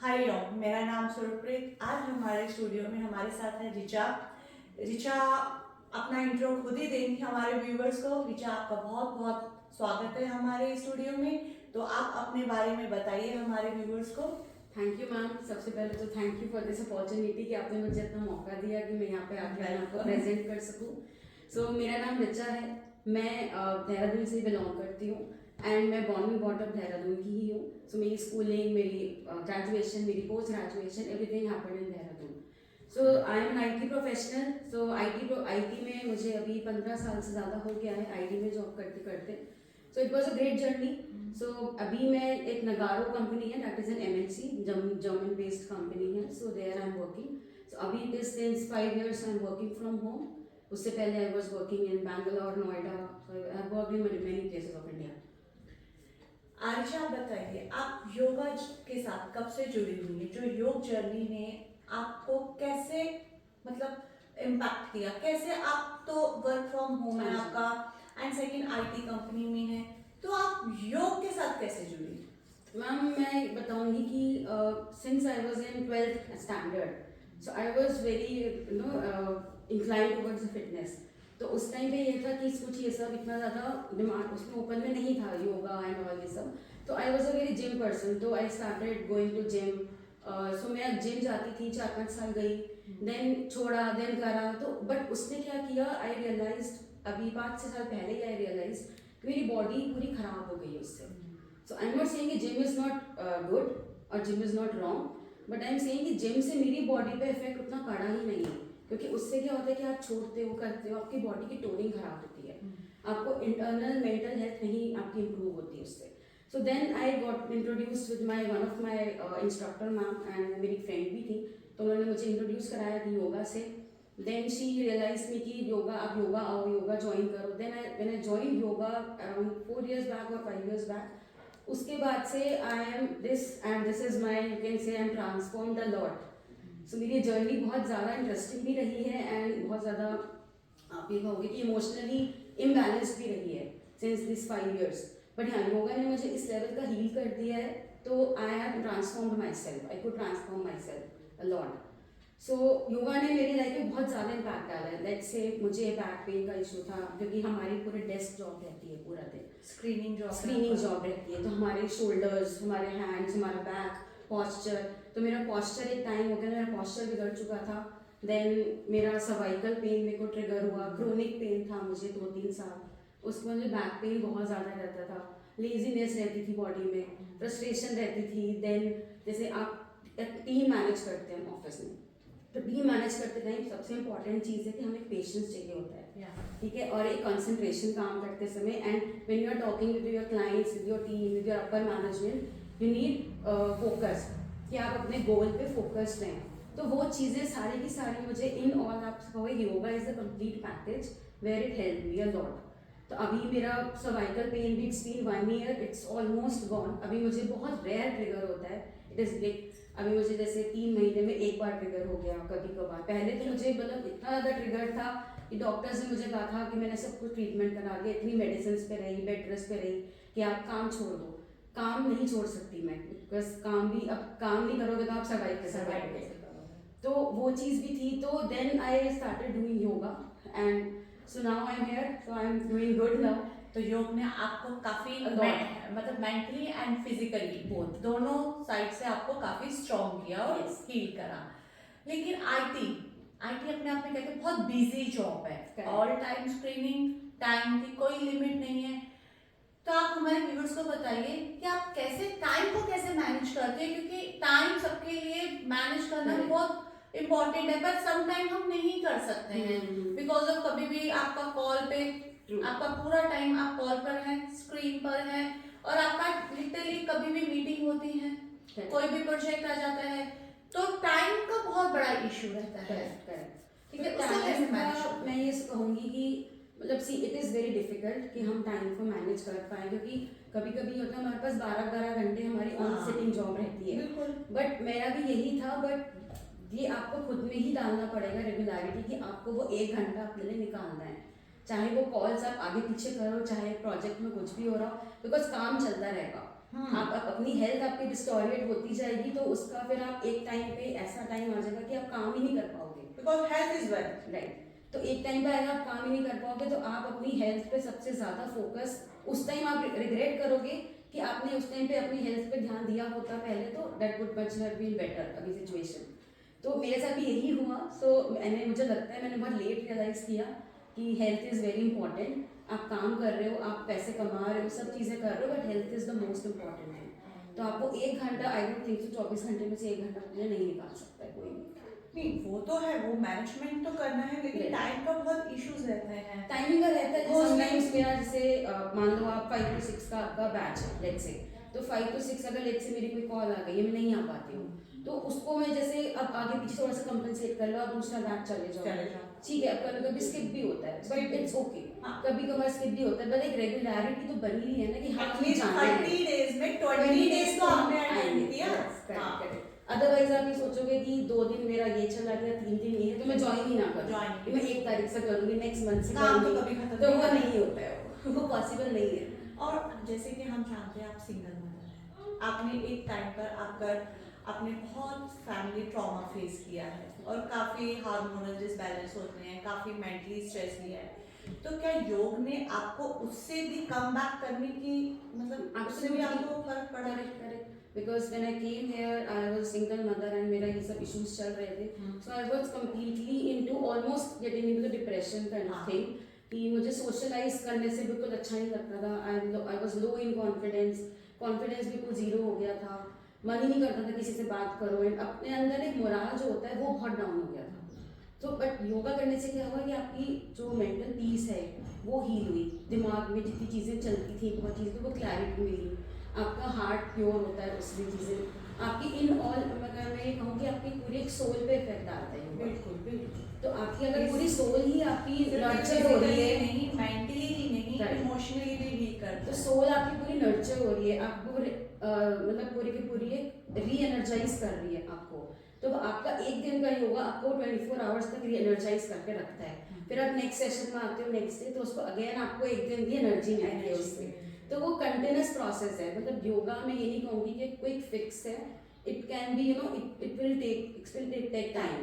Hi all, मेरा नाम सुरप्रीत। आज हमारे स्टूडियो में हमारे साथ है रिचा। रिचा अपना इंट्रो खुद ही देंगी हमारे व्यूवर्स को। रिचा, आपका बहुत बहुत स्वागत है हमारे स्टूडियो में। तो आप अपने बारे में बताइए हमारे व्यूवर्स को। Thank you ma'am. सबसे पहले तो thank you for this opportunity कि आपने मुझे इतना मौका दिया कि मैं यहाँ पे आके आपको प्रेजेंट कर सकूँ। सो मेरा नाम रिचा है। मैं देहरादून से बिलोंग करती हूँ एंड मैं born and bought up Dehradun की ही हूँ। सो मेरी स्कूलिंग, मेरी ग्रेजुएशन, मेरी post graduation, everything happened in Dehradun. So I am an IT professional. So IT में मुझे अभी 15 साल से ज़्यादा हो गया है IT में जॉब करते करते। So it was a great journey. So अभी मैं एक नगारो कंपनी है, that is an MNC, German based company है। So there I am working. So अभी it is since 5 years I am working from home. उससे पहले I was working in Bangalore, Noida. So I have worked in many places of India. Arisha, आप बताइए, आप योगा के साथ कब से जुड़ी हुई हैं? जो योग जर्नी ने आपको कैसे मतलब इम्पैक्ट किया? कैसे आप तो वर्क फ्रॉम होम है आपका एंड सेकंड IT कंपनी में है, तो आप योग के साथ कैसे जुड़ी? मैम मैं बताऊंगी कि since I was in 12th standard, so I was very inclined towards fitness. तो उस टाइम पे ये था कि कुछ ये सब इतना ज़्यादा दिमाग उसमें ओपन में नहीं था, योगा एंड ऑल ये सब। तो I was a very gym person, तो I started going to gym. So मैं जिम जाती थी, 4-5 साल गई, देन छोड़ा, देन करा। तो बट उसने क्या किया, आई रियलाइज अभी 5-6 साल पहले ही आई रियलाइज मेरी बॉडी पूरी ख़राब हो गई उससे। So I'm not saying कि जिम इज़ नॉट गुड और gym is not wrong, but I am saying कि जिम से मेरी बॉडी पे इफेक्ट उतना कड़ा ही नहीं है। क्योंकि उससे क्या होता है कि आप छोड़ते हो, करते हो, आपकी बॉडी की टोनिंग खराब होती है, आपको इंटरनल मेंटल हेल्थ नहीं आपकी इंप्रूव होती है उससे। So then I got introduce with my one of my instructor ma'am, and मेरी फ्रेंड भी थी, तो उन्होंने मुझे इंट्रोड्यूस कराया कि योगा से। देन शी रियलाइज मी कि योगा, आप योगा आओ, योगा ज्वाइन करो। Then I join yoga around 4 years back और 5 years बैक। उसके बाद से I am this and this is my, you can say I am transformed a lot. So मेरी जर्नी बहुत ज़्यादा इंटरेस्टिंग भी रही है एंड बहुत ज़्यादा आप ये कहोगे कि इमोशनली इम्बैलेंस्ड भी रही है सिंस दिस 5 years। बट हाँ, योगा ने मुझे इस लेवल का हील कर दिया है, तो I have transformed myself, I could transform myself a lot. So yoga ने मेरी लाइफ में बहुत ज़्यादा इम्पैक्ट डाला है। लेट्स से मुझे बैक पेन का इशू था, क्योंकि हमारी पूरे डेस्क जॉब रहती है पूरा दिन, स्क्रीनिंग जॉब रहती है, तो हमारे शोल्डर्स, हमारे हैंड्स, हमारा बैक पॉस्चर। तो मेरा पॉस्चर एक टाइम हो गया, मेरा पॉस्चर बिगड़ चुका था। देन मेरा सर्वाइकल पेन मेरे को ट्रिगर हुआ, क्रोनिक पेन था मुझे 2-3 साल, उसमें मुझे बैक पेन बहुत ज़्यादा रहता था, लेजीनेस रहती थी बॉडी में, फ्रस्ट्रेशन रहती थी। देन जैसे आप टीम मैनेज करते हैं ऑफिस में, तो टीम मैनेज करते टाइम सबसे इंपॉर्टेंट चीज़ है कि हमें पेशेंस चाहिए होता है, ठीक है, और एक कंसंट्रेशन काम करते समय। And when you are talking with your clients, with your team, with your upper management, you need focus, कि आप अपने गोल पे फोकस्ड रहें। तो वो चीज़ें सारी की सारी मुझे इन ऑल, आप कहोगे yoga is a complete package where it help me a lot. तो अभी मेरा सर्वाइकल पेन भी, it's been 1 year, it's almost gone. अभी मुझे बहुत रेयर ट्रिगर होता है, इट इज़ लाइक अभी मुझे जैसे 3 महीने में एक बार ट्रिगर हो गया कभी कभार। पहले तो मुझे मतलब इतना ज़्यादा ट्रिगर था कि डॉक्टर्स ने मुझे कहा था कि मैंने सब कुछ ट्रीटमेंट करा लिया, इतनी मेडिसिन पे रही, बेड रेस्ट पे रही, कि आप काम छोड़ दो। काम नहीं छोड़ सकती मैं, बिकॉज काम भी, अब काम नहीं करोगे तो आप सर्वाइव कैसे करोगे। तो वो चीज़ भी थी। तो then I started doing yoga and so now I am here, so I am doing good now. तो योग ने आपको काफी मतलब मेंटली एंड फिजिकली बोथ दोनों साइड से आपको काफी स्ट्रॉन्ग किया और हील करा। लेकिन आईटी अपने आप में कहते हैं बहुत बिजी जॉब है, ऑल टाइम स्क्रीनिंग, टाइम की कोई लिमिट नहीं है। तो आप हमारे व्यूअर्स को बताइए कि आप कैसे टाइम को कैसे मैनेज करते हैं, क्योंकि टाइम सबके लिए मैनेज करना बहुत इम्पोर्टेंट है, पर सम टाइम हम नहीं कर सकते हैं बिकॉज ऑफ कभी भी आपका कॉल पे, आपका पूरा टाइम आप कॉल पर हैं, स्क्रीन पर हैं, और आपका लिटरली कभी भी मीटिंग होती है, कोई भी प्रोजेक्ट आ जाता है, तो टाइम का बहुत बड़ा इशू रहता है। ठीक है, मैं ये कहूँगी कि मतलब see it is very difficult कि हम टाइम को मैनेज कर पाएँ, क्योंकि कभी कभी होता है हमारे पास 12-12 घंटे हमारी ऑन सिटिंग जॉब रहती है। बट मेरा भी यही था, बट ये आपको खुद में ही डालना पड़ेगा रेगुलरिटी, कि आपको वो 1 घंटा अपने लिए निकालना है, चाहे वो कॉल्स आप आगे पीछे करो, चाहे प्रोजेक्ट में कुछ भी हो रहा हो, बिकॉज काम चलता रहेगा। आप अपनी हेल्थ आपकी डिस्टोरिएट होती जाएगी तो उसका फिर आप एक टाइम पे ऐसा टाइम आ जाएगा कि आप काम ही नहीं कर पाओगे, because health is wealth. Right. तो एक टाइम पे आएगा आप काम ही नहीं कर पाओगे, तो आप अपनी हेल्थ पे सबसे ज्यादा फोकस, उस टाइम आप रिग्रेट करोगे कि आपने उस टाइम पे अपनी हेल्थ पे ध्यान दिया होता पहले, तो that would much have been better अभी सिचुएशन। तो मेरे साथ भी यही हुआ। सो मुझे लगता है मैंने बहुत लेट रियलाइज किया कि हेल्थ इज़ वेरी इंपॉर्टेंट। आप काम कर रहे हो, आप पैसे कमा रहे हो, सब चीज़ें कर रहे हो, but health is the most important thing. तो आपको एक घंटा, आई डोंट थिंक सो 24 घंटे में से एक घंटा अपने नहीं निकाल सकता है कोई भी। नहीं वो तो है, वो मैनेजमेंट तो करना है, लेकिन टाइम का बहुत इश्यूज रहते हैं। टाइमिंग का रहता है, समटाइम्स मेरा जैसे मान लो आप 5 to 6 का आपका बैच है लेट्स से, तो 5 to 6 अगर लेट्स से मेरी कोई कॉल आ गई है, मैं नहीं आ पाती हूँ, तो उसको मैं जैसे अब आगे पीछे थोड़ा सा कंपनसेट कर लो, आप दूसरा बैच चले जाओ, ठीक है। अब कभी कभी स्किप भी होता है, बट इट्स ओके, कभी कभार स्किप भी होता है, बट एक रेगुलरिटी तो बनी ही है ना कि हाँ हमें जाना है। 30 डेज में 20 डेज तो आपने अटेंड किया। अदरवाइज आप ये सोचोगे कि 2 दिन मेरा ये चला गया, 3 दिन ये, तो मैं ज्वाइन ही ना करूँ, मैं 1 तारीख से करूँगी, नेक्स्ट मंथ से काम तो करूँगी, कभी खत्म तो वो नहीं होता है, वो पॉसिबल नहीं है। और जैसे कि हम जानते हैं आप सिंगल मदर हैं, आपने एक टाइम पर आकर आपने बहुत फैमिली ट्रॉमा फेस किया है और काफ़ी हार्मोनल डिसबैलेंस होते हैं, काफ़ी मेंटली स्ट्रेस लिया है, तो क्या योग ने आपको उससे भी कम बैक करने की, मतलब उससे भी आपको फर्क पड़ा है? Correct, because when I came here I was single mother and मेरा ये सब इश्यूज चल रहे थे, so I was completely into almost getting into the depression kind of thing, कि मुझे सोशलाइज करने से बिल्कुल अच्छा नहीं लगता था। I was low in confidence बिल्कुल जीरो हो गया था, मन ही नहीं करता था किसी से बात करो, एंड अपने अंदर एक मोराल जो होता है वो बहुत डाउन हो गया था। तो बट योगा करने से क्या हुआ कि आपकी जो मेंटल पीस है वो हील हुई, दिमाग में जितनी चीज़ें चलती थी बहुत चीज़ें वो क्लैरिटी मिली, आपका हार्ट प्योर होता है उसमें चीज़ें आपकी इन ऑल, अगर मैं ये कहूँ कि आपकी पूरी एक सोल पे इफेक्ट आता है। बिल्कुल। तो आपकी अगर पूरी सोल ही आपकी नर्चर हो रही है, नहीं मेंटली ही नहीं, इमोशनली भी वीक कर, तो सोल आपकी पूरी नर्चर हो रही है, आपको मतलब पूरी की पूरी एक री एनर्जाइज कर रही है आपको, तो आपका एक दिन का योगा आपको 24 आवर्स तक री एनर्जाइज करके रखता है। फिर आप नेक्स्ट सेशन में आते हो नेक्स्ट डे, तो उसको अगेन आपको एक दिन की एनर्जी मिलती है उससे। तो वो कंटिन्यूस प्रोसेस है, मतलब योगा में ये नहीं कहूँगी कि क्विक फिक्स है, it can be it will take time,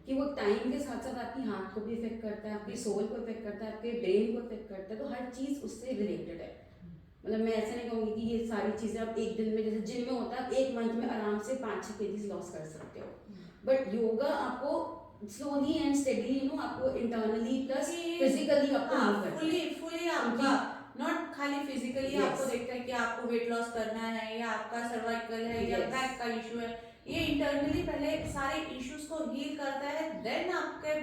कि वो टाइम के साथ साथ आपकी हार्ट को भी इफेक्ट करता है, आपकी सोल को इफेक्ट करता है, आपके ब्रेन को इफेक्ट करता है, तो हर चीज़ उससे रिलेटेड है। मतलब मैं ऐसा नहीं कहूँगी कि ये सारी चीज़ें आप एक दिन में, जैसे जिम में होता है आप एक मंथ में आराम से 5-6 kg लॉस कर सकते हो, बट योगा आपको स्लोली एंड स्टेडली आपको इंटरनली प्लस फिजिकली आपको फुली आपका, नॉट खाली फिजिकली आपको देखता है कि आपको वेट लॉस करना है या आपका सर्वाइकल है या बैक का इशू है, ये इंटरनली पहले सारे इश्यूज को हील करता है, देन आपके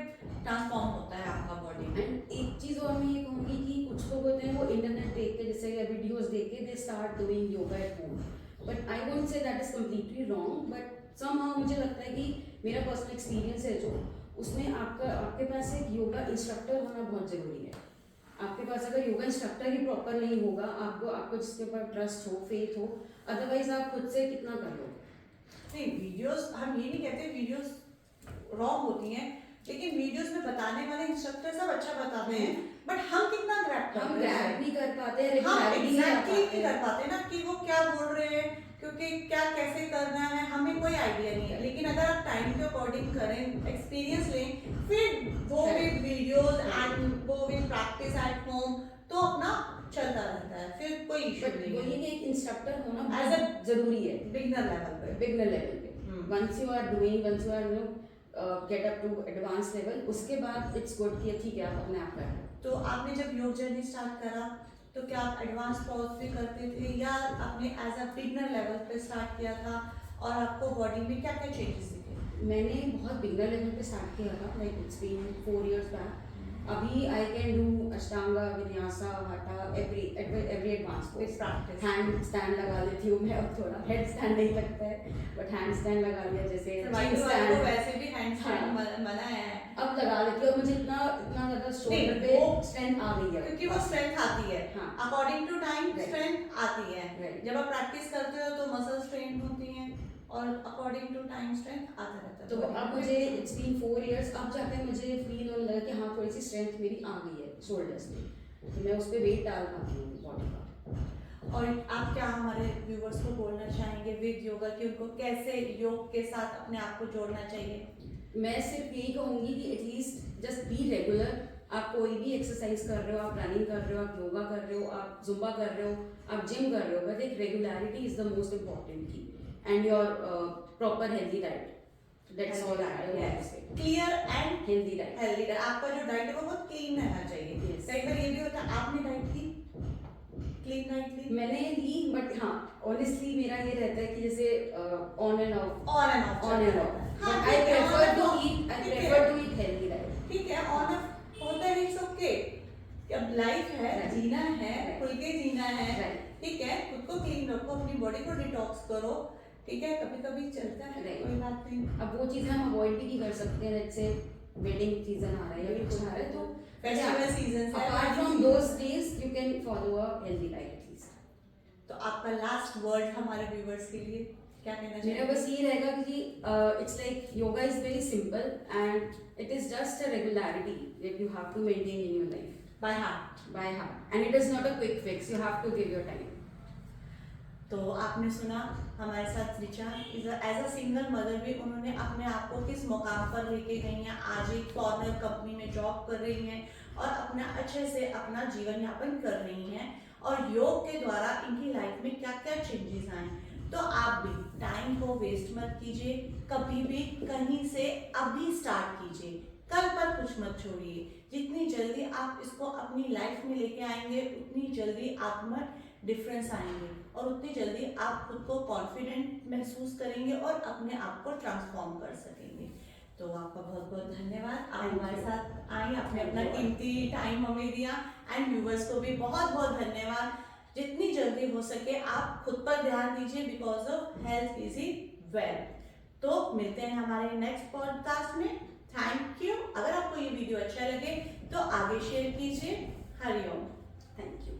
ट्रांसफॉर्म होता है आपका बॉडी। एंड एक चीज़ और मैं ये कहूँगी कि कुछ लोग होते हैं वो इंटरनेट देख के, जैसे या वीडियोस देख के they start doing yoga at home, but I won't say that is completely wrong, but somehow मुझे लगता है कि मेरा पर्सनल एक्सपीरियंस है जो, उसमें आपके पास एक योगा इंस्ट्रक्टर होना बहुत ज़रूरी है। आपके पास अगर योगा इंस्ट्रक्टर ही प्रॉपर नहीं होगा, आपको जिसके ऊपर ट्रस्ट हो, फेथ हो, अदरवाइज आप खुद से कितना कर लोगे। नहीं वीडियोस, हम ये नहीं कहते वीडियोस रॉन्ग होती हैं, लेकिन वीडियोस में बताने वाले इंस्ट्रक्टर सब अच्छा बताते हैं, बट हम कितना ग्रैब नहीं कर पाते हैं, हम एग्जैक्टली नहीं कर पाते ना कि वो क्या बोल रहे हैं, क्योंकि क्या कैसे करना है हमें कोई आइडिया नहीं है। लेकिन अगर आप टाइम के अकॉर्डिंग करें, एक्सपीरियंस लें, फिर वो विद वीडियोस एंड वो विद प्रैक्टिस एट होम, तो अपना चलता रहता है, फिर कोई इशू नहीं है। वही कि एक इंस्ट्रक्टर होना एज अ जरूरी है बिगिनर लेवल पे। Once you are get up to advance level, उसके बाद इट्स गुड कि ठीक है आप अपने आप करें। तो आपने जब योग जर्नी स्टार्ट करा तो क्या आप एडवांस पॉज भी करते थे या आपने एज अ बिगिनर लेवल पे स्टार्ट किया था, और आपको बॉडी में क्या क्या चेंजेस दिखे? मैंने बहुत बिगिनर लेवल पे स्टार्ट किया था, like it's been 4 years back. अभी I can do Ashtanga, Vinyasa, Hatha, every advance pose, handstand लगा लेती हूँ मैं, अब थोड़ा हेड स्टैंड नहीं लगता है, बट हैंड स्टैंड लगा लिया, जैसे वैसे भी हैंड स्टैंड मना है, अब लगा लेती हूँ। मुझे इतना ज़्यादा शोल्डर पे स्ट्रेंथ आ गई है, क्योंकि वो स्ट्रेंथ आती है, अकॉर्डिंग टू टाइम स्ट्रेंथ आती है। जब आप प्रैक्टिस करते हो तो मसल स्ट्रेन होती हैं और अकॉर्डिंग टू टाइम स्ट्रेंथ आता रहता है। तो अब मुझे इट्स बीन 4 years, अब जाके मुझे फील होने लगा कि हाँ थोड़ी सी स्ट्रेंथ मेरी आ गई है शोल्डर्स में, तो मैं उस पर वेट डाल पाती हूँ बॉडी का। और आप क्या हमारे व्यूवर्स को बोलना चाहेंगे विद योगा कि उनको कैसे योग के साथ अपने आप को जोड़ना चाहिए? मैं सिर्फ यही कहूँगी कि एटलीस्ट जस्ट बी रेगुलर। आप कोई भी एक्सरसाइज कर रहे हो, आप रनिंग कर रहे हो, आप योगा कर रहे हो, आप जुम्बा कर रहे हो, आप जिम कर रहे हो, बट एक regularity is the most important key, and your proper healthy diet. That's all I want to say. Clear and healthy diet. Healthy diet, आपका जो डाइट है वो बहुत क्लीन रहना चाहिए। Yes. कई बार ये भी होता है आपने डाइट की क्लीन डाइट ली, मैंने ली, बट हाँ ऑनेस्टली मेरा ये रहता है कि जैसे on and off, on and off, on and off, हाँ, बट आई ठीक है, on prefer and to off, eat, I ठीक है। Prefer to eat healthy diet. ठीक है, ऑन ऑफ होता है, इट्स ओके। अब लाइफ है, Right. जीना है, Right. खुल के जीना है, Right. ठीक है, खुद को क्लीन रखो, अपनी बॉडी को डिटॉक्स करो, ठीक है, कभी कभी चलता है, Right. कोई बात नहीं। अब वो चीज़ें हम अवॉइड भी नहीं कर सकते हैं, जैसे वेडिंग सीजन आ रहा है या कुछ आ रहा है, तो फेस्टिवल सीजन है, apart from those days you can follow a healthy diet at least. तो आपका लास्ट वर्ड हमारे व्यूवर्स के लिए क्या कहना मेरा चाहिए? बस ये रहेगा कि it's like yoga is very simple and it is just a regularity that you have to maintain in your life by heart. By heart, and it is not a quick fix, you have to give your time. तो आपने सुना हमारे साथ Richa as a single mother भी उन्होंने अपने आप को किस मुकाम पर लेके गई हैं, आज एक फॉरेनर कंपनी में जॉब कर रही हैं और अपना अच्छे से अपना जीवन यापन कर रही हैं, और योग के द्वारा इनकी लाइफ में क्या क्या चेंजेस आए। तो आप भी टाइम को वेस्ट मत कीजिए, कभी भी कहीं से अभी स्टार्ट कीजिए, कल पर कुछ मत छोड़िए। जितनी जल्दी आप इसको अपनी लाइफ में लेके आएंगे उतनी जल्दी आप में डिफरेंस आएंगे और उतनी जल्दी आप खुद को कॉन्फिडेंट महसूस करेंगे और अपने आप को ट्रांसफॉर्म कर सकेंगे। तो आपका बहुत बहुत धन्यवाद, आप हमारे साथ आई, आपने अपना कीमती टाइम हमें दिया, एंड व्यूवर्स को भी बहुत बहुत धन्यवाद। जितनी जल्दी हो सके आप खुद पर ध्यान दीजिए, because of health is wealth. तो मिलते हैं हमारे नेक्स्ट पॉडकास्ट में। Thank you. अगर आपको ये वीडियो अच्छा लगे तो आगे शेयर कीजिए। हरिओम। Thank you.